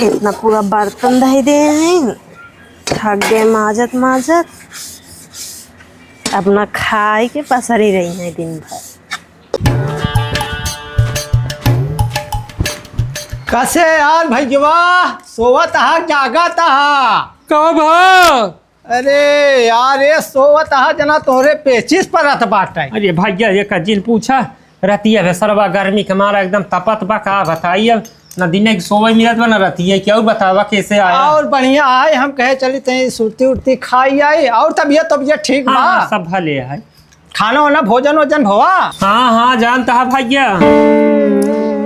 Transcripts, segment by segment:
इतना पूरा बर्तन धो दे हैं, थक गए माजत माजत। अपना खाए के पसरी रही है दिन भर। कैसे यार भैया सोवत हा जागत हा कब? अरे यार ये सोवत हा जना तोरे पेचिस पर रत बाटे। अरे भैया एक जिन पूछा रतिया है सरवा गर्मी के मारा एकदम तपत बा। का बताइए ना दिन की सोवे मिलत बा ना रतिया क्यों बतावा कैसे आया। और बढ़िया आए हम कहे चली तई सुरती उड़ती खाई आई और तबियत ठीक बा। हाँ, सब भले है। खाना वाना भोजन वोजन भवा। हाँ हाँ जानता है भैया।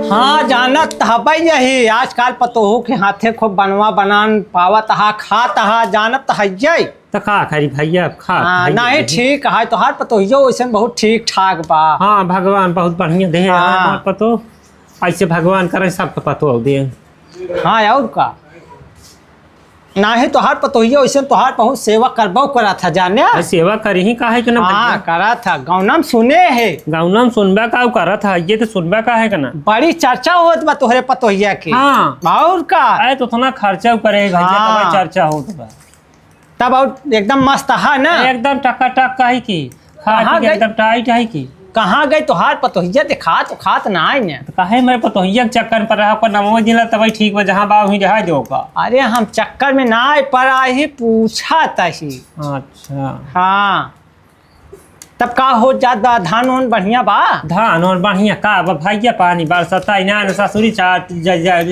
हाँ जानत हबई यही आजकल पतोहू के हाथे खूब बनवा बनान पावत हा खात हा जानत हई। तो का करी भैया खा नहीं ठीक है तो हर पतोहियो वैसे बहुत ठीक ठाक बा। हाँ भगवान बहुत बढ़िया दे। हाँ पतो ऐसे भगवान करे सबके पतो दे। हाँ और का नहीं तो हर पतोहियो वैसे तोहार बहुत सेवा करबो करा था जाने। सेवा करी ही काहे के ना। हाँ करा था गौनम सुने है। गौनम सुनबा का करा था ये तो सुनबा का है ना। बड़ी चर्चा होत बा तोहरे पतोहिया की। हाँ और का आए तो उतना खर्चा करेगा। हाँ। चर्चा हो तो तब और एकदम मस्त है ना। एकदम टका टक का है की खा एकदम टाइट है की। कहाँ गई तोहार पतोहिया देखा तो खात ना आई ने। काहे मैं पतोहिया के चक्कर पर रहा पर नमो जिला तब ठीक बा जहाँ बा वहीं जहाँ दो का। अरे हम चक्कर में ना आए पर आई ही पूछा तही। अच्छा हाँ तब का हो जात बा धान उन बढ़िया बा। धान और बढ़िया का बा भैया पानी बरसता इना ससुरी चार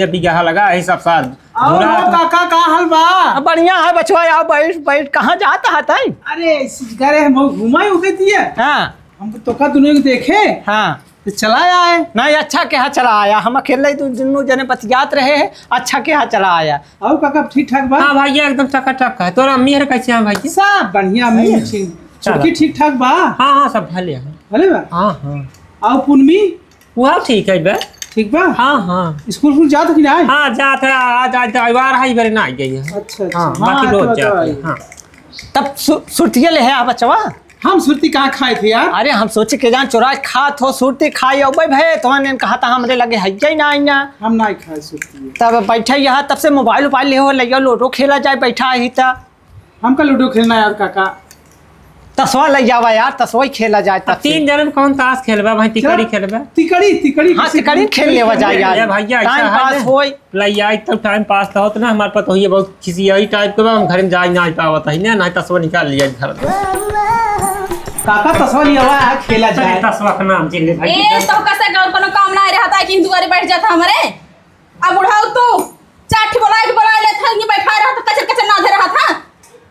बीघा लगा है सब साल। काका का हाल बा? बढ़िया है बचवा आओ बैठ बैठ। कहाँ जाता है तई? अरे घरे हम घुमाई हो गई थी। हाँ हम तो का दुनिया को देखे। हाँ तो चला आए। नहीं अच्छा क्या चला आया। हम अकेले दोनों जने बतियात रहे हैं। अच्छा क्या चला आया। और काका ठीक ठाक बा? हाँ भैया एकदम टका टक है। तोरा अम्मी है कैसे हैं भैया? सब बढ़िया। अम्मी छोटकी ठीक ठाक बा? हाँ हाँ सब भले है। भले बा। हाँ हाँ और पुनमी वो ठीक है बे। ठीक बा? हाँ हाँ स्कूल जात कि ना? हाँ जात है आज आज रविवार है इबरे ना गई है। अच्छा हाँ बाकी रोज जाते हैं। हाँ तब सुरतिया ले है बचवा। हम सुरती कहाँ खाए थे यार? अरे हम सोचे के जान चोरा खात हो सुरती खाई अब भाई तो ने कहा था हमरे लगे है ना आइया। हम नहीं खाए सुरती। तब बैठे यहाँ तब से मोबाइल उबाइल ले हो लिया लूडो खेला जाए बैठा ही था। हमका लूडो खेलना यार काका। तसवा ले जावा यार तसवा खेला जाए। तब 3 जन में कौन ताश खेलबा भाई? तिकड़ी खेलबा। तिकड़ी हाँ तिकड़ी खेल लेवा जाए यार भैया टाइम पास होई। लाई आई तब टाइम पास तो होत ना हमारे पास तो ये बहुत किसी यही टाइप के बा हम घर में जा नहीं पावत है ना तसवा निकाल लिया घर काका तसवा लिया हुआ खेला जाए। तसवा का नाम चिल्ले भाई। ए तो कैसे कोनो काम ना रहता है कि दुआरे बैठ जाता हमरे। अब बुढ़ाओ तू चाठी बोला ले था नहीं बैठा रहा तो कचर कचर ना दे रहा था।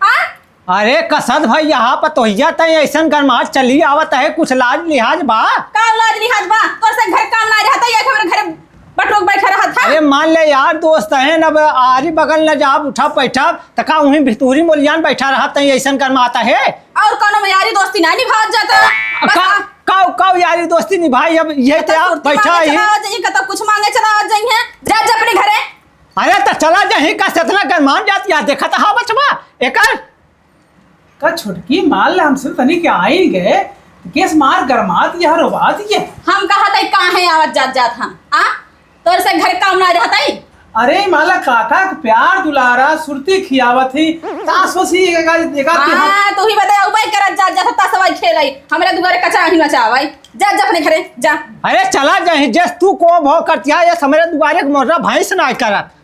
हां अरे कसद भाई यहाँ पर तो तई ऐसा गरमाहट चली आवत है कुछ लाज लिहाज बा। का लाज लिहाज बा तोर से घर काम ना रहता है हमरे घर बटोक बैठा रहा था। अरे मान ले यार दोस्त है ना आरी बगल न जाब उठा बैठा तका वहीं भितूरी मोलियान बैठा रहा तई ऐसा गरमाता है। और कोनो में यारी दोस्ती ना निभा जाता। काऊ यारी दोस्ती निभाई अब ये तो बैठा ही। तो कुछ मांगे चला जाइए जा अपने घरे। अरे तो चला जाही का इतना गरमान जाती है देखा था बचवा एकर का छोटकी माल हमसे तनी के आई गए केस मार गरमात यार रोबात ये। हम कहा था कहाँ है आवाज जात हम आ तोर से घर काम ना रहता है। अरे माला काका प्यार दुलारा सुरती खियावत थी तास वसी देखा हां तू ही बता उबाई कर जा तसवाई खेलाई हमरे दुआरे कचा ही नचा भाई जा अपने घरे जा। अरे चला जाही जस तू को भौ करतिया ये समरे दुआरे मोरा भैंस ना करत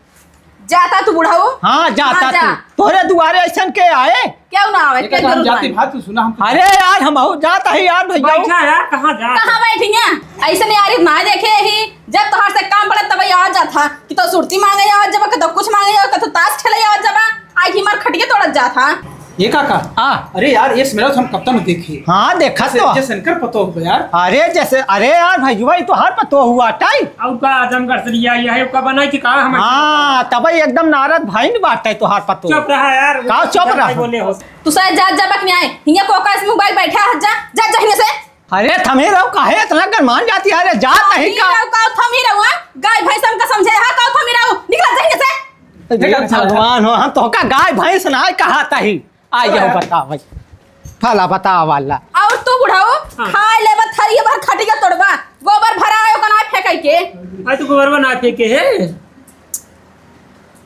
जाता तू बुढ़ाओ। हाँ जाता तू तोरे दुआरे ऐसा के आए क्यों ना आवे के जरूर जाती बात तू सुना हम। अरे यार हम जाता है यार भैया बैठा यार कहाँ जा कहाँ बैठेंगे ऐसे नहीं यार ना देखे ही जब तोहर से काम पड़ा तब आ जाता कि तो सुरती मांगे आवाज जब तो कुछ मांगे आवाज तो ताश खेले आवाज जब आज ही मार खटिया तोड़ जाता। ये काका हाँ अरे यार ये मेरा हम कब तक देखे। हाँ देखा तो जैसे शंकर पतो हो यार। अरे जैसे अरे यार भैया तो हर पतो हुआ टाइम अब का आजमगढ़ से लिया है का बनाई कि का हम। हाँ तब एकदम नारद भाई ने बात है तो हर पतो। चुप रहा यार का चुप रहा बोले हो तू शायद जा बक नहीं आए हिया कोका इस मोबाइल बैठा है जा हिने से। अरे थमे रहो काहे इतना गरमान जाती है। अरे जा नहीं का थमी रहो गाय भैंस हम का समझे हा का थमी रहो निकल जा हिने से। भगवान हो हम तो का गाय भैंस ना कहा ही आइए बता भाई फला बता वाला। और तू बुढ़ाओ खाए ले थरिया भर खटिया तोड़बा गोबर भरा आयो कना फेंकै के। आई तो गोबर बना फेंके है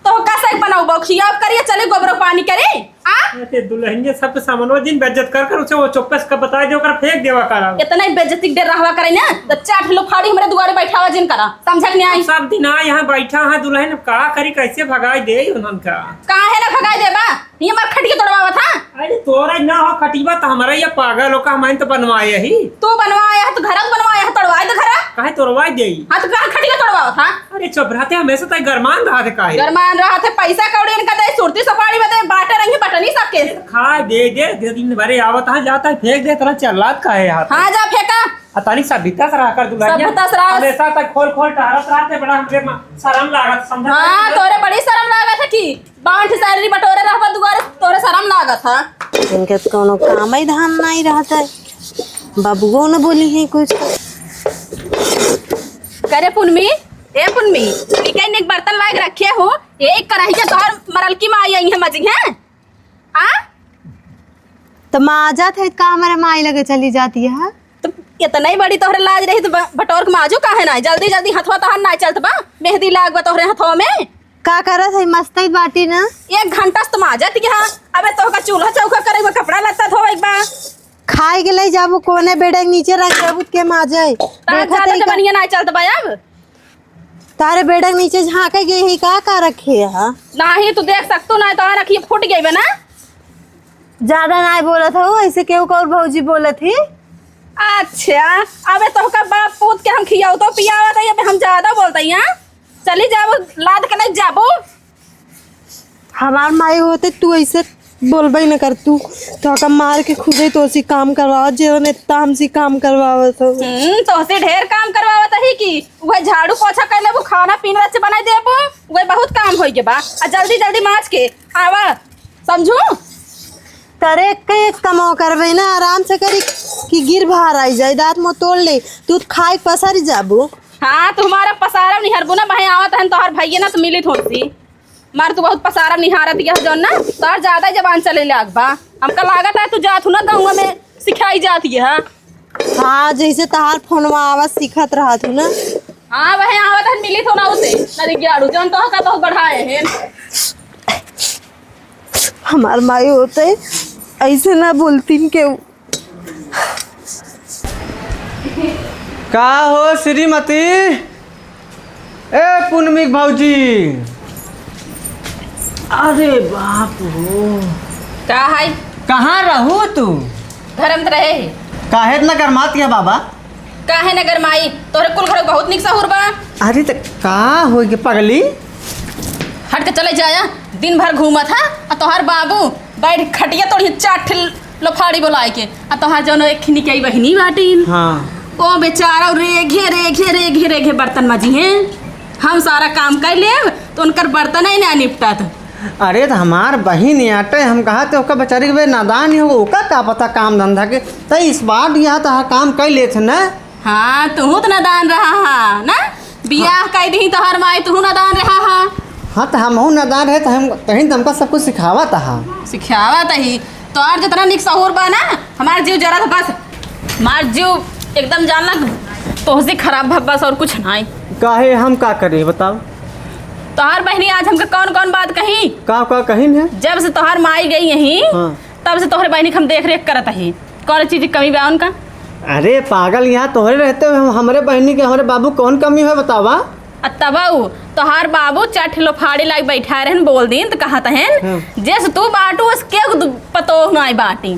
तो कैसे बनाऊ बखिया करिए चले गोबर पानी करे आ ते दुल्हनिया सब सामनो दिन बेइज्जत कर उसे वो चौपस का बता दे ओकरा फेंक देवा करा। इतना ही बेइज्जती डर रहवा करे ना तो 4 किलो फाड़ी हमरे दुआरे बैठावा जिन करा समझ के नहीं आई। सब दिन आ यहाँ बैठा है दुल्हन का करी कैसे भगाई दे उनका कहां है ना भगाई देबा ये मार खटिया तोड़वावा था। अरे तोरा ना हो खटीबा तो हमारा ये पागल लोग हमारे तो बनवाए ही तू बनवाया है तो घर बनवाया है तोड़वाए तो घर काहे तोड़वाई दे। हां तो कहां खटिया तोड़वावा था। अरे चुप रहते हमेशा तय गरमान रहा थे काहे गरमान रहा थे पैसा कौड़ी इनका दे सुरती सपाड़ी में दे बाटे रंगी बटनी सबके खा दे दिन भरे आवत है जाता है फेंक दे तरह चलात काहे हाथ। हां जा फेंका अतानी सभ्यता से रहकर दुल्हनिया सभ्यता से रह हमेशा तक खोल टहरत रहते बड़ा हमरे शर्म लागत समझ। हां तोरे बड़ी शर्म लागत है कि बांठ सारी बटोरे रहबा दुआरे तोरे शर्म लागत है। इनके तो कोनो काम ही धाम नहीं रहता है। बाबूओ न बोली है कुछ करे पुनमी ए पुनमी निकल एक बर्तन लाग रखे हो एक कढ़ाई के तोहर मरल की माई आई है मजी है आ तो माजा थे का हमारे माई लगे चली जाती है। तो इतना ही बड़ी तोहरे लाज रही तो बटोर के माजू काहे ना जल्दी जल्दी हथवा तहन ना चलत बा मेहंदी लाग बा तोहरे हथवा में का करत है मस्त ही बाटी ना 1 घंटा से तो माजत के हां अबे तोहका चूल्हा चौका करे कपड़ा लत्ता धोए बा खाए के ले जाबो कोने बेड़े के नीचे रख देबू के माजे देखत है बनिया ना चलत बा अब तारे बेड़े के नीचे झांके गई है का रखे है नाही तू देख सकतू ना तो रखी फूट गई बे ना ज्यादा ना बोलत हो ऐसे केहू और भौजी बोलत ही। अच्छा अबे तोहका बाप पूत के हम खियाओ तो पियावत है अबे हम ज्यादा बोलते हैं चली जाबो लाद के नहीं जाबो हमार माई होते तू ऐसे बोलबई न कर तू तो का मार के खुदे तो सी काम करवाओ जेवन इतना हमसी काम करवावत हो। तो से ढेर काम करवावत है कि वह झाड़ू पोछा कर लेबो खाना पीना से बनाई देबो वह बहुत काम होई के बा आ जल्दी जल्दी माज के आवा समझू करे एक कमाओ करबे ना आराम से करी कि गिर बाहर आई जाए दांत में तोड़ ले तू खाए पसारी जाबो। हाँ तुम्हारा पसारा निहरबो ना भाई आवत है तोहर भैया ना तो मिली थोड़ी मार तू बहुत पसारा निहारत गया जो ना तोहर ज्यादा जबान चले लाग बा हमका लागत है तू जात ना गाँव में सिखाई जाती है। हाँ जैसे तहार फोनवा आवाज सिखत रहा तू ना। हाँ भाई आवत है मिली थो ना उसे नदी ग्याड़ू जौन तो का बहुत बढ़ाए हैं हमार माई होते ऐसे ना बोलती के का हो श्रीमती ए पुनमी भौजी। अरे बाप हो का है कहाँ रहू तू धर्म रहे काहे इतना गरमात है बाबा काहे नगर माई तोरे कुल घर बहुत निक सहुर बा। अरे तो का हो गए पगली हट के चले जाया दिन भर घूमत है और तोहार बाबू बैठ खटिया तोड़ी 4 लोफाड़ी बोलाए के और तोहार जौन एक निकई बहिनी बाटीन हाँ ओ बेचारा रेघे रेघे रेघे रेघे बर्तन मजी हैं हम सारा काम कर लेब तो उनकर बर्तन ही ना निपटत। अरे तो हमार बहिन आटे हम कहा तो ओका बेचारी के नादान ही हो ओका का पता काम धंधा के तो इस बार यहाँ तो काम कर लेते ना। हाँ तू तो नादान रहा हा ना बियाह कर दी तोहर माई तू नादान रहा हा। हाँ तो हम नादान रहे तो हम कहीं तो हमको सब कुछ सिखावा था सिखावा तही तोहर जितना निक सहूर बा ना हमार जीव जरा था बस मार जीव एकदम जानला तोहसे खराब भब्बस और कुछ नहीं। काहे हम का करे बताओ तोहर बहनी आज हमके कौन कौन बात कही का कहीं है जब से तोहर माई गई यही हाँ। तब से तोहरे बहनी हम देख रेख करत ही कौन चीज की कमी बा उनका। अरे पागल यहाँ तोहरे रहते हुए हमारे बहनी के हमारे बाबू कौन कमी है बतावा। तबाऊ तोहार बाबू 4 लोफाड़ी लाग बैठा रहन बोल दिन तो कहा तहन जैसे तू बाटू उसके पतो नहीं बाटी।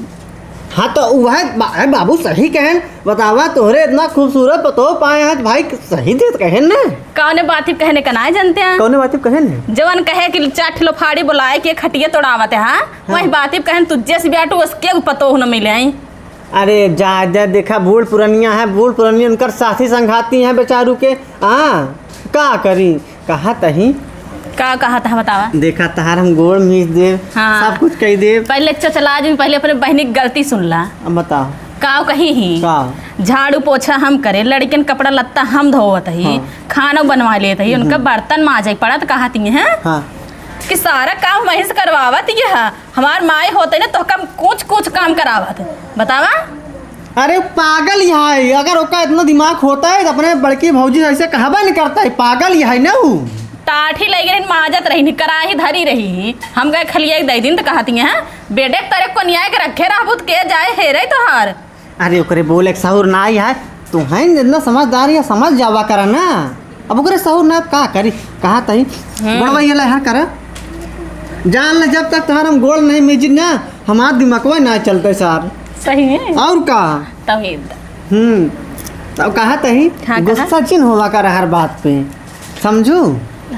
हाँ तो वह बाबू सही कहन बतावा तोहरे इतना खूबसूरत पतो पाए हैं भाई सही दे कहन ना कौने बात कहने का ना जानते हैं कौन बात कहन है जवन कहे कि 4 लोफाड़ी बुलाए के खटिया तोड़ावत है हाँ वही बात कहन तू जैसे बाटू उसके पतो न मिले। अरे जा देखा बूढ़ पुरनिया है बूढ़ पुरनिया उनकर साथी संघाती हैं बेचारू के हाँ का करी कहा तही का कहा था बतावा। देखा तहार हम गोड़ मीस दे हाँ। सब कुछ कही दे पहले चला जी पहले अपने बहनी की गलती सुन ला। अब बताओ का कही ही का झाड़ू पोछा हम करे लड़किन कपड़ा लत्ता हम धोवत ही हाँ। खाना बनवा लेते ही उनका बर्तन माजे पड़त कहती हैं हाँ कि सारा काम वहीं से करवावत ये है हमार माए होते ना तो कम कुछ काम करावत बतावा। अरे पागल यहाँ है अगर ओका इतना दिमाग होता है तो अपने बड़की भौजी ऐसे कहबा नहीं करता है पागल यहाँ है ना वो टाठी लग गई माजत रही कराही धरी रही हम गए खलिया दे दिन तो कहती हैं बेटे तेरे को न्याय के रखे रहबुत के जाए हेरे तोहार। अरे ओकरे बोले के सहूर ना आई है तू है जितना समझदार है समझ जावा करा ना। अब ओकरे सहूर ना का करी कहा तही गोड़वा ये ला कर जान ले जब तक तुम्हारा गोड़ नहीं मिजी ना हमारा दिमागवा ना चलते सर। सही है और का तौहीद। तब कहा तही हाँ, गुस्सा चिन होवा कर हर बात पे समझू।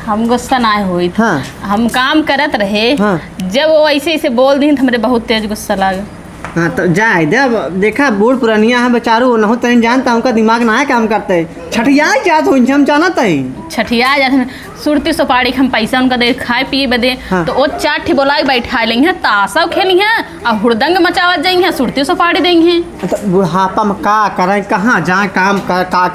हम गुस्सा ना हुई हाँ। हम काम करत रहे हाँ। जब वो ऐसे ऐसे बोल दी तो हमरे बहुत तेज गुस्सा लागे। हाँ तो जाए जब देखा बूढ़ पुरानिया है बेचारू न हो तनी जानता उनका दिमाग ना है काम करते छठिया क्या तो हम जानता है छठिया जाते सुरती सुपारी हम पैसा उनका दे खाए पिए बदे। हाँ। तो वो चार ठे बोला बैठा लेंगे हैं ताशा खेली हैं और हुड़दंग मचावत जाएंगे सुरती सुपारी देंगे। तो बुढ़ापा में का करें कहाँ जाए काम कर का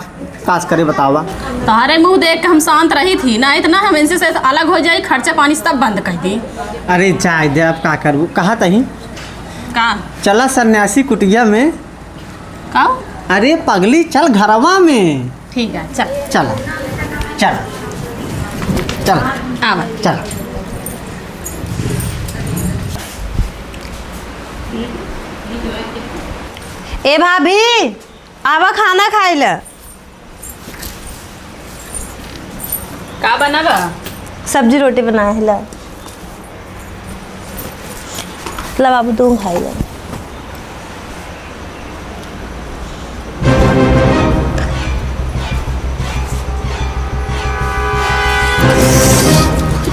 काज करे बतावा। तुम्हारे मुंह देख के हम शांत रही थी ना इतना हम इनसे से अलग हो जाए खर्चा पानी सब बंद कर दी। अरे जाए दे अब का करूँ कहा तही का चला सन्यासी कुटिया में। का अरे पगली चल घरवा में। ठीक है चल चल चल चल आवा चल। ए भाभी आवा खाना खाए ला। का बनावा सब्जी रोटी बनाए ला। ला बाबू तुम खाई ला।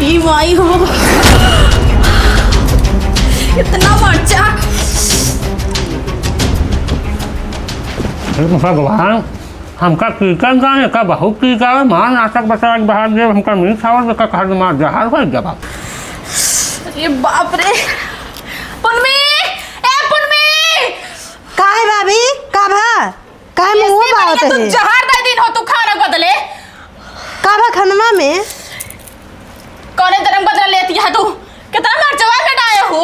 ई माई हो इतना मर्चा। भगवान हमका कीर्तन गाने का बहुत की गावे मां नाटक बता बाहर दे हमका नहीं खावल का कहा मार जहार हो जवाब। ये बाप रे पुनमी ए पुनमी का है भाभी का भा का है मुंह बात तू है जहर दे दिन हो तू खाना बदले का भा खनमा में कौन तरंग बदला लेती है तू कितना मर्चवा लटाए हो।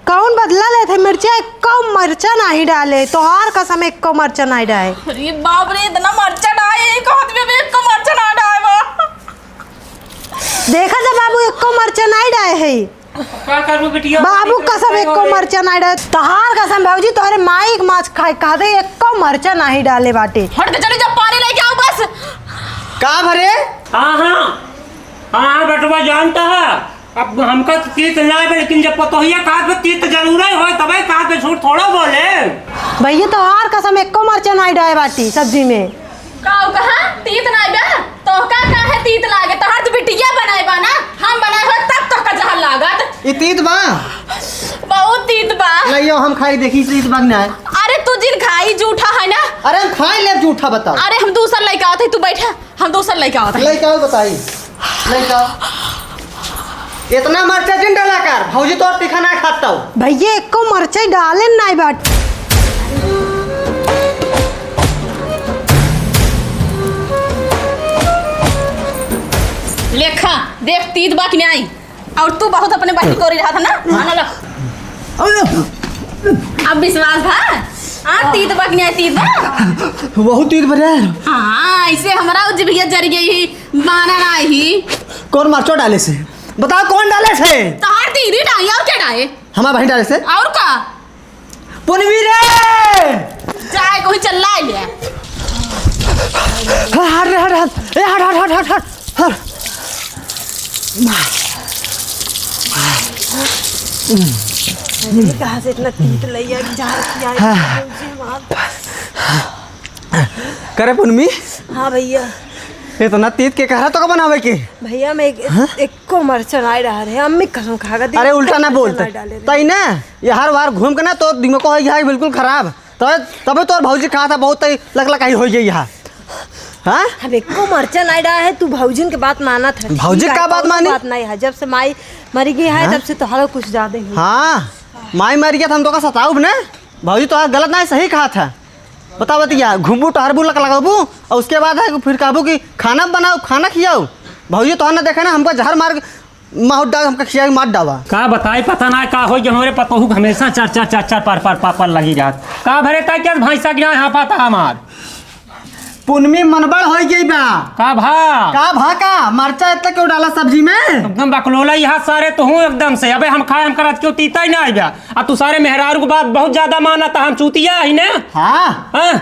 कौन बदला ले थे मिर्चा एको मरचा नहीं डाले तोहार कसम एको मरचा नहीं डाले। अरे बाप रे इतना मर्चा डाले एक हाथ में भी एको मर्चा ना डाले बा। देखा जा बाबू एको मरचा नहीं डाले है का करू बिटिया बाबू कसम एको मरचा नहीं डाले तोहार कसम भाऊजी तोहरे माई के माछ खाए कादे एको मरचा नहीं डाले बाटे। हट के चलो जब पानी लेके आओ बस। का भरे हाँ हाँ हाँ बटवा जानता है अब हमका तीत ना है लेकिन जब पतोहिया कहा पे तीत जरूर ही हो तबे कहा पे झूठ थोड़ा बोले। भैया तोहार कसम एको मरचा नहीं डाले बाटी सब्जी में। काऊ कहा तीत ना बा तो का है तीत लागे तोहार तो बिटिया बनाए बा ना हम बनाए हो तब तो का जहर लागत। ई तीत बा बहुत तीत बा। लइयो हम खाई देखी तीत बगना है। अरे तू जिन खाई जूठा है ना। अरे हम खाई ले झूठा बताओ। अरे हम दूसरा लेके आते तू बैठा हम दूसरा लेके आते लइका आओ बताई लइका इतना मरचा जिन डाला कर भौजी तो तीखा ना खाता हूँ। भैया एको मरचा डाले नहीं बाटी। लेखा देख तीत बाकी नहीं आई और तू बहुत अपने बहन को रहा था ना खाना लो। अब विश्वास था हाँ तीत बाकी नहीं आई तीत बा बहुत तीत भरे हाँ ऐसे हमारा उज भैया जर गई माना ना ही कौन मरचो डाले से बताओ कौन डाले से। तार दीदी डाई और क्या डाए हमारा भाई डाले से और का पुनवी रे जाए कोई चल्ला लिया हट हट हट ए हट हट हट हट हट कहाँ से इतना तीत लिया जार किया करे पुनमी हाँ भैया इतना तीत के कहा तो का बनावे के भैया मैं एको मरचा नहीं डाल रहे अम्मी कसम खा गई। अरे उल्टा ना बोलते तई ना ये हर बार घूम के ना तो दिमाग को है बिल्कुल खराब तो तबे तो भौजी कहा था बहुत लकलकाई हो गई यहाँ। हाँ अब एको मरचा नहीं डाला है तू भौजिन के बात माना था। भौजी का बात मानी बात नहीं है जब से माई मरी गई है तब से तोहरा कुछ ज्यादा ही। हाँ माई मर गया था हम तो का सताऊब ना भौजी तो गलत ना सही कहा था बता बतिया घूमबू टहरबू लक लगाबू और उसके बाद है फिर कहबू कि खाना बनाओ खाना खियाओ भौजी तो ना देखा ना हमको जहर मार माहौल डाल हमको खिया मार डावा का बताई पता ना का हो हमारे पतोहू हमेशा चार चार चार चार पार पार पापड़ लगी जात का भरे ता क्या भैंसा क्या यहाँ पाता हमार पुनमी मनबड़ हो गई बा। का भा का भाका मरचा इतना क्यों डाला सब्जी में? एकदम बकलोला यहाँ सारे तो हूँ एकदम से। अबे हम खाए हम करत क्यों तीता ही ना आई बा। अब तू सारे मेहरारू की बात बहुत ज्यादा माना था, हम चूतिया ही ना। हाँ हाँ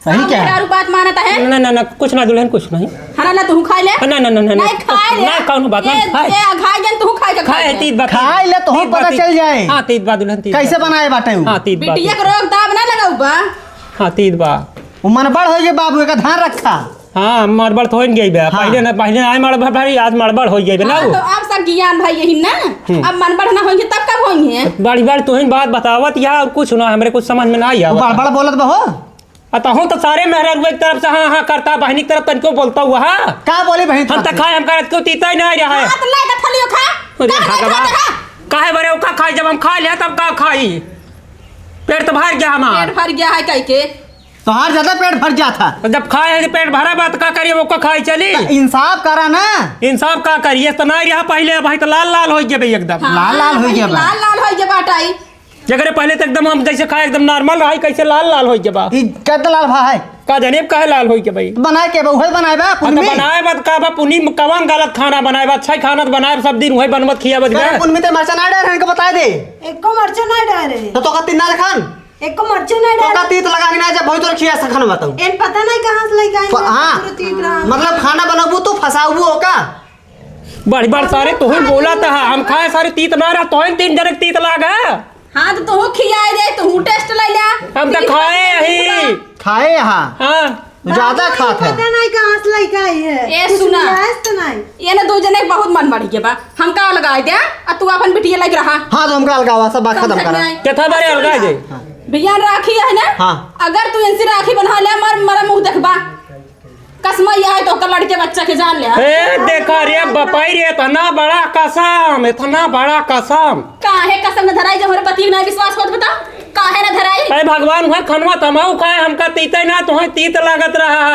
सही क्या है? मेरा बात मानता है ना ना ना कुछ ना दुल्हन कुछ नहीं। हरा ना तू खा ले। ना ना ना ना नहीं खाए ले। ना कौन बात ना खाए ये खाए जन तू खाए खाए तीत बात खाए ले तो हम पता चल जाए। हाँ तीत बात दुल्हन तीत कैसे बनाए बाटे हाँ तीत बात बिटिया को रोक दाब ना लगाऊ बा। हाँ तीत बा वो मनबड़ हो गए बाबू का ध्यान रखा। हाँ मड़बड़ तो हो गई बे। पहले ना पहले आए मड़बड़ भाई आज मड़बड़ हो गई बे ना। तो अब सब ज्ञान भाई यही ना। अब मन बढ़ना होंगे तब कब होंगे? बड़ी बार तो ही बात बतावत या और कुछ ना हमरे कुछ समझ में ना आया। बड़ बोलत बहो अतहूँ तो सारे मेहरारू एक तरफ से हाँ हाँ करता बहनी की तरफ तनिको बोलता हुआ। हाँ का बोले बहन? हम तक खाए हम करत क्यों तीता ही नहीं रहा है। हाथ ला के थलियो खा। अरे भगवान काहे बरे का खाई जब हम खा लिया तब का खाई। पेट तो भर गया हमार। पेट भर गया है कह के। तो हर ज्यादा पेट भर जाता। जब खाए है पेट भरा बात का करिए वो का खाई चली। इंसाफ करा ना। इंसाफ का करिए तो नहीं रहा पहले भाई तो लाल लाल हो गया भाई एकदम। लाल लाल हो गया बा। लाल लाल हो गया बाटाई। जगरे पहले तो एकदम हम जैसे खाए एकदम नॉर्मल रहा कैसे लाल लाल हो गया बा। ई कद लाल भाई का जनेब काहे लाल हो गया भाई। बनाए के बहु बनाए बा हाँ तो पुनमी। बनाए बात का बा पुनी कवन गलत खाना बनाए बा अच्छा खाना तो बनाए सब दिन वही बनवत खियावत गए। पुनमी ते मरचा ना डाल इनको बता दे। एको मरचा नहीं डाले। तो का तीन ना खान एको मरचा नहीं तो डाले। का तीत लगा के ना जब बहुत तो खिया सखन बताऊं। इन पता नहीं कहाँ से लेके आए। हाँ मतलब खाना बनाबू तो फसाबू हो का? बड़ी बार सारे तो ही बोला था हम खाए सारे तीत ना रहा तो ही तीन जने तीत लागा। हाँ तो तू खियाए दे तू टेस्ट ले ले। हम तो खाए यही खाए यहाँ हाँ ज्यादा खात है। पता नहीं कहाँ से लेके आई है। ये कुछ सुना। लिहाज तो नहीं। ये ना दो जने के बहुत मन बढ़ गया बा। हम का लगाए दे और तू अपन बिटिया लग रहा। हाँ तो हमका अलगावा सब बात खत्म करा। क्या बारे अलगा दे। भैया राखी है ना। हाँ। अगर तू इनसे राखी बना ले मारा मुंह देखबा। कसमैया है तो लड़के बच्चा के जान ले। ए देखा रे बपाई रे इतना बड़ा कसम इतना बड़ा कसम। काहे कसम न धराई जब हमारे पति ना विश्वास होत बता। काहे न धराई? अरे भगवान वहाँ खनवा तमाऊ खाए हमका तीता ना तो ही तीत लागत रहा।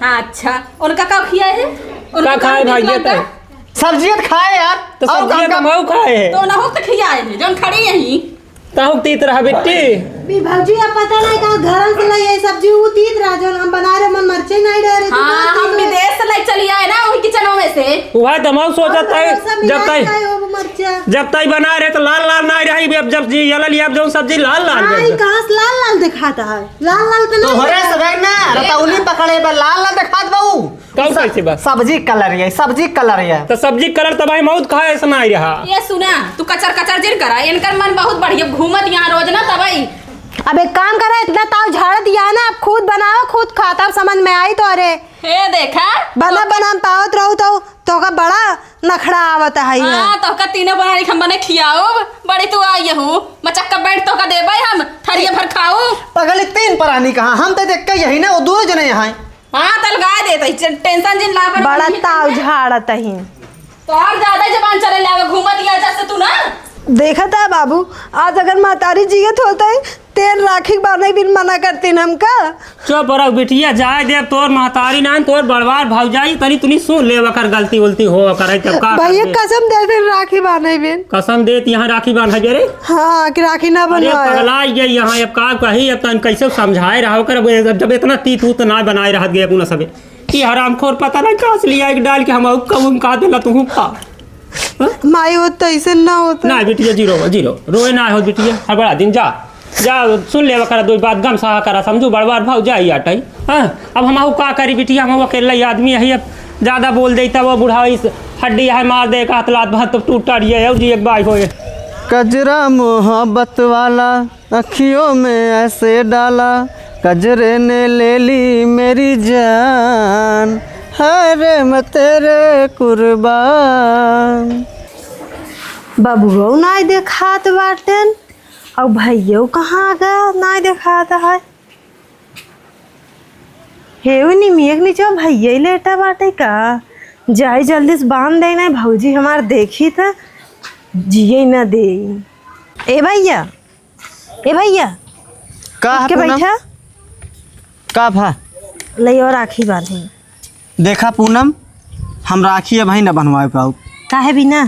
हाँ अच्छा उनका का खिया है? का खाए भाई ये तो सब्जियत खाए यार। तो सब्जी तमाऊ खाए है तो ना हो तो खिया है जौन खड़ी यही। ताऊ तीत रहा बेटी। भौजी अब पता नहीं कहाँ घर से लाई ये सब्जी वो तीत रहा जो हम बना रहे मन मरचे नहीं डरे। हाँ हम विदेश से ले चली आए ना वही किचनों में से। वह तमाऊ सोचत है जब तक बना रहे तो लाल लाल नहीं रही। अब जब जी यला लिया जो सब्जी लाल लाल गई। कहाँ से लाल लाल दिखाता है। लाल लाल तो तो हरे सब ना रतौली पकड़े बा लाल लाल दिखात बाऊ। कौन कैसे बस सब्जी कलर है सब्जी कलर है। तो सब्जी कलर तो भाई मौत खाए ऐसा नहीं रहा। ये सुना तू कचर कचर जिन करा इनकर मन बहुत बढ़िया घूमत यहाँ रोज ना तबई। अब एक काम करा इतना ताव झाड़ दिया ना अब खुद बनाओ खुद खाता अब समझ में आई तो अरे हे देखा बना बना पावत रहू तो का बड़ा नखड़ा आवत है। हाँ तो का तीनों बनानी हम बने खियाओ बड़ी तू आई हूँ मचक्का बैठ तो का देबे हम थरिया भर खाओ। पगली तीन परानी कहाँ हम तो देख के यही ना वो दोनों जने यहाँ। हाँ तल गाय देते टेंशन जिन ला बड़ा ताव झाड़त ही तो और ज्यादा जबान चले लावे घूमत या जैसे तू ना देखा था बाबू आज अगर मातारी जियत होता है तेल राखी बाने बिन मना करती हमका। चुप रहो बिटिया जाए देव तोर महतारी ना तोर बड़वार भावजाई तनी तुनी सुन ले वकर गलती उलती हो करे तब का भैया कसम दे दे राखी बाने बिन। कसम देत यहाँ राखी बांधा रे। हाँ कि राखी ना अरे बनवाए। पगला गई यहाँ अब का कही अब तन कैसे समझाए रहा कर जब इतना तीत उत ना बनाए रह गया पुनः सबे कि हरामखोर पता नहीं कहाँ से लिया डाल के हम कब कहा दिला तू खा माई हो तो ऐसे ना होता ना बिटिया जीरो रोए ना हो बिटिया हर बड़ा दिन जा सुन ले करा दो बात गम सहा करा समझू बड़बार भाव जा आटई। हाँ अब हम का करी बिटिया हम अकेला आदमी यही अब ज़्यादा बोल देता वो बुढ़ा हड्डी है मार दे का हाथ लात भात तो टूट रही जी एक बाई हो कजरा मोहब्बत वाला अखियों में ऐसे डाला कजरे ने ले ली मेरी जान हरे मैं तेरे कुर्बान। बबुओ ना देखात बाटन और भैया कहाँ गया ना देखाता है। हे निमियक नीचे भैया लेटा बाटे का जाई जल्दी से बांध देना भौजी हमार देखी था जिये न दे। ए भैया का के बैठा का भा ले और राखी बांधी। देखा पूनम हम राखी अब ही न बनवाए पाऊ काहे बिना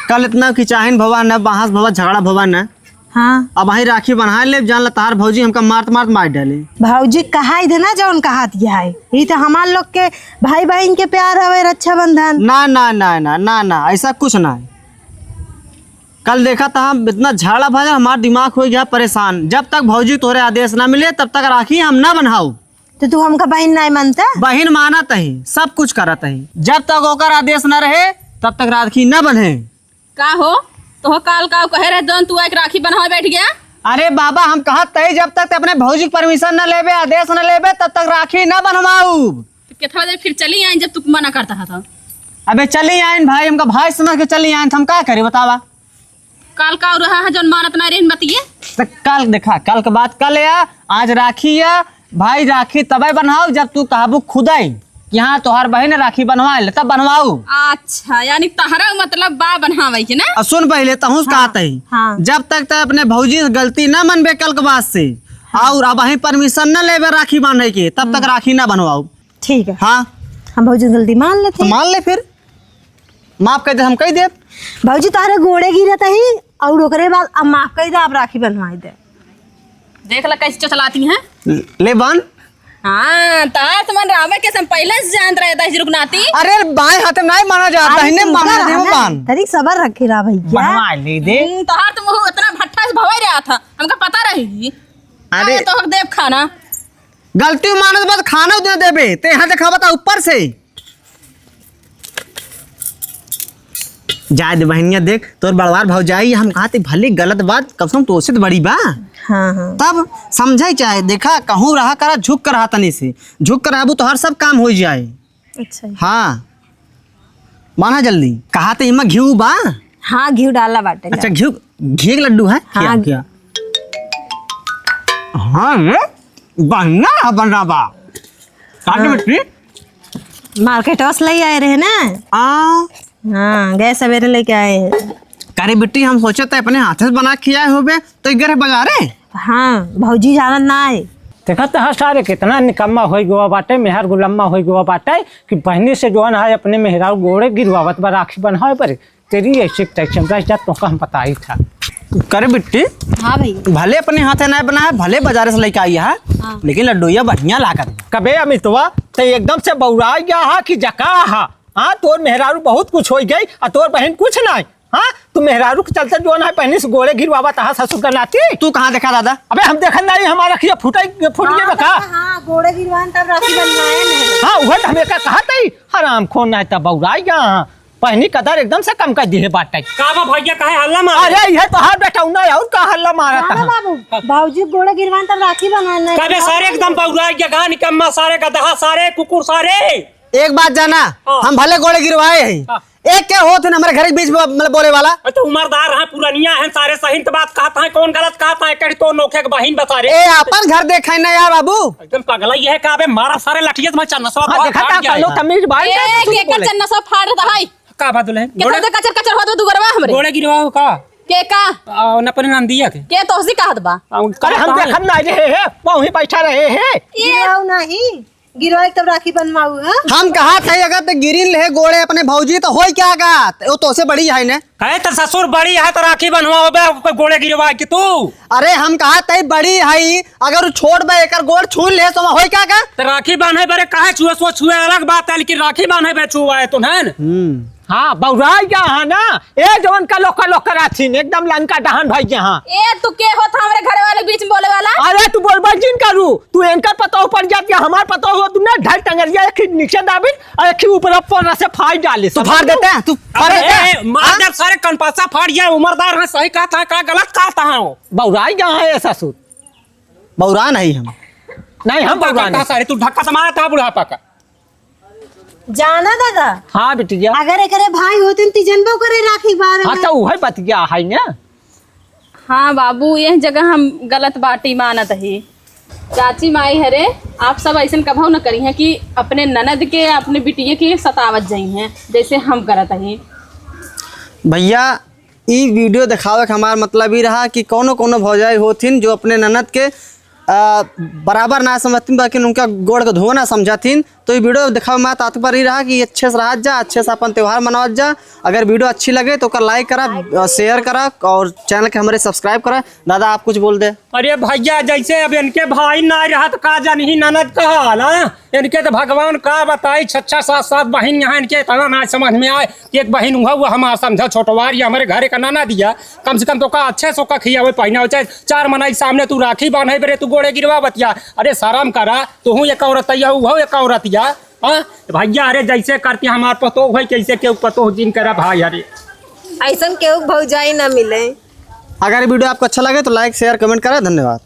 कल इतना कि चाहन भवा न बाहस भवा झगड़ा भवा न हाँ अब वहीं राखी बना ले, जान ला तार भौजी हमका मार डाले। भाजी कहा थे ना जौन कहा दिया है, ये तो हमार लोग के भाई बहन के प्यार हवे रक्षाबंधन। ना ना ना ना ना ना ऐसा कुछ ना है। कल देखा था हम इतना झाड़ा भाजा, हमारा दिमाग हो गया परेशान। जब तक भौजी तोरे आदेश ना मिले तब तक राखी हम ना बनहाऊ। तो तू हमका बहन नहीं मानता? बहन मानत है, सब कुछ करत है, जब तक ओकर आदेश न रहे तब तक राखी न बने। का हो तो काल का कहे रहे जौन तू एक राखी बनावे बैठ गया। अरे बाबा हम कहत तही जब तक अपने भौजी परमिशन न लेबे, आदेश न लेबे, तब तक राखी न बनवाऊ। तो कितना देर फिर चली आई जब तू मना करता था तो? अबे चली आइन भाई, हमका भाई समझ के चली आइन, हम का करी बतावा। काल का रहा है जौन मानत ना रही बतिए। तो कल देखा, कल के बात कल या आज राखी या भाई, राखी तबे बनवाऊ जब तू कहबू खुदाई यहाँ तोहार बहन राखी बनवा ले तब बनवाऊ। अच्छा यानी तहरा मतलब बा बनवावे के ना। सुन पहले तहूँ कहते ही हाँ। जब तक ते अपने भौजी से गलती न मनबे कल के बाद से, और अब वहीं परमिशन न लेबे राखी बांधे के, तब तक राखी न बनवाऊ। ठीक है, हाँ हम भाजी गलती मान लेते तो मान ले, फिर माफ कर दे, हम कह दे। भाजी तारे गोड़े गिरत ही और ओकरे बाद अब माफ कर दे, आप राखी बनवाई दे। देख ला कैसे चलाती हैं। ले बन। हाँ तार तुम रामे के सम पहले से जानत रहे था रुकनाती। अरे बाएं हाथ में नहीं माना जाता, इन्हें माना दे वो बान। तरीक सबर रखे रहा भैया। बनवा ले दे। तोहार तुम इतना भट्ठा से भवाई रहा था, हमका पता रही। अरे तो हक देव खाना गलती मानत बाद खाना उतना देबे, ते यहाँ देखा बता ऊपर से जाए दे बहनिया। देख तोर बड़वार भौजाई, हम कहते भले गलत बात कसम तो से बड़ी बा। हाँ हाँ तब समझाई चाहे, देखा कहूँ रहा करा, झुक कर रहा तनी से, झुक कर रहबू तो हर सब काम हो जाए। अच्छा हाँ माना जल्दी। कहा तो इमा घी बा। हाँ घी डाला बाटे। अच्छा घी के लड्डू है। हाँ। क्या हाँ रे बनना बन रहा बा। मार्केट से ले आए रहे ना। हाँ गए सवेरे लेके आए हैं। करे बेटी हम सोचे थे अपने हाथ से बना खियाए होबे तो इधर बाजारे। हाँ भौजी जानत ना आए। देखा तो सारे कितना निकम्मा हो गया बाटे, मेहर गुलम्मा हो गया बाटे कि बहनी से जो है अपने मेहरारू गोड़े गिरवावत बा राखी बनवाए पर। तेरी ऐसे तो हम पता ही था। करे बिट्टी। हाँ भाई भले अपने हाथे नहीं बना है, भले बाजार से लेके आई है। हाँ। लेकिन लड्डूया बढ़िया लागत। कबे अमितवा तो एकदम से बौरा गया हा कि जका हा। हाँ तोर मेहरारू बहुत कुछ हो गई और तोर बहन कुछ नहीं। हाँ तू मेहरारू के चलते जो है पहले से गोड़े गिरवावा तहा ससुर का नाती। तू कहाँ देखा दादा? अबे हम देखा नहीं, हमारा खिया फूट गया बका। हाँ गोड़े गिरवान तब राखी बनवाए नहीं। हाँ वह हमें का कहा था हराम खोन नहीं था बौरा गया। पहनी कदर एकदम से कम कर दी है बाटे। का भैया काहे हल्ला मार? अरे ये तो हाथ बैठा ना और का हल्ला मारा था। बाबू भाजी गोड़े गिरवान तब राखी बनवाए कबे सारे एकदम बौरा गया, निकम्मा सारे गधा सारे कुकुर सारे। एक बात जाना, हम भले गोड़े गिरवाए हैं, एक क्या होते ना हमारे घर के बीच में मतलब बोले वाला। तो उमरदार है, पुरानिया है, सारे सही बात कहता है, कौन गलत कहता है, कहीं तो नोखे के बहिन बता रे। ए अपन घर देखा ना यार बाबू। एकदम पगला ही है का बे मारा सारे लठिए में चन्ना सब हाँ देखा था कल तमीज भाई एक एक चन्ना सब फाड़ रहा है। का बात है कितना दे कचर कचर होत तू गरवा हमरे गोड़े गिरवाओ का के का न परिणाम दिया के तोहसी कहत बा। अरे हम देखन नहीं रहे हैं, वहीं बैठा रहे हैं। गिरवाऊ नहीं गिरवाए तब राखी बनवाऊ। हम कहा थे अगर तो गिरिन ले गोड़े अपने भौजी तो हो क्या गा वो तो से बड़ी है ने। कहे तो ससुर बड़ी है तो राखी बनवाओ बे गोड़े गिरवा के तू। अरे हम कहा थे बड़ी है, अगर छोड़ बे एक गोड़ छू ले तो हो क्या गा। तो राखी बांधे बरे कहे छुए सो छुए अलग बात है, लेकिन राखी बांधे बे छुआ तो न। हाँ बौरा गया है ना ए जवन का लोक राथीन एकदम लंका डहान भाई यहाँ। ए तू के होत हमरे घर वाले बीच में बोले वाला? अरे तू बोल भाई जिन करू तू इनका पता ऊपर जाती है, हमार पता हो तू ना ढाई टंगरिया एक नीचे दाबी और एक ऊपर ऊपर से फाड़ डाले। तू फाड़ देते हैं, तू फाड़ देते हैं। मार दे सारे कनपासा फाड़ गया। उमरदार है, सही कहता है का गलत कहता है। बौरा गया है ससुर। बौरा नहीं हम नहीं हम बौरा नहीं। सारे तू धक्का से मारा था बुढ़ापा का। जाना दादा। हाँ बेटिया अगर एकरे भाई होते तो जनबो करे राखी बार। हाँ तो वही बात गया है ना। हाँ बाबू यह जगह हम गलत बाटी मानत ही। चाची माई हरे आप सब ऐसा कभो न करी हैं कि अपने ननद के अपने बिटिया के सतावत जाई हैं जैसे हम करत ही। भैया ई वीडियो दिखावे का हमारा मतलब ही रहा कि कोनो कोनो भौजाई होथिन जो अपने ननद के बराबर ना समझतीन, बाकी उनका गोड़ के धो ना समझातीन, तो ये वीडियो दिखाओ मैं तात्पर्य रहा कि अच्छे से रह जा, अच्छे से अपन त्यौहार मनावत जा। अगर वीडियो अच्छी लगे तो लाइक करा, शेयर करा और चैनल के हमारे सब्सक्राइब करा। दादा आप कुछ बोल दे। अरे भैया जैसे अब इनके भाई ना रहा तो का जानी ननद कहा ना, इनके तो भगवान का बताई 6-7 बहन यहाँ इनके इतना ना समझ में आए कि एक बहन हुआ वो हमारा समझा छोटवार या हमारे घरे का नाना दिया, कम से कम तो का अच्छे से का खिया हुए पहना हो, चाहे 4 मनाई सामने तू राखी बांधे बरे तू गोड़े गिरवा बतिया। अरे शर्म करा, तू हूँ एक औरतिया वो एक औरतिया। हाँ भैया अरे जैसे करती हमारे पतो भाई कैसे के पतो जिन करा भाई। अरे ऐसा केहू भौजाई ना मिले। अगर वीडियो आपको अच्छा लगे तो लाइक शेयर कमेंट करें। धन्यवाद।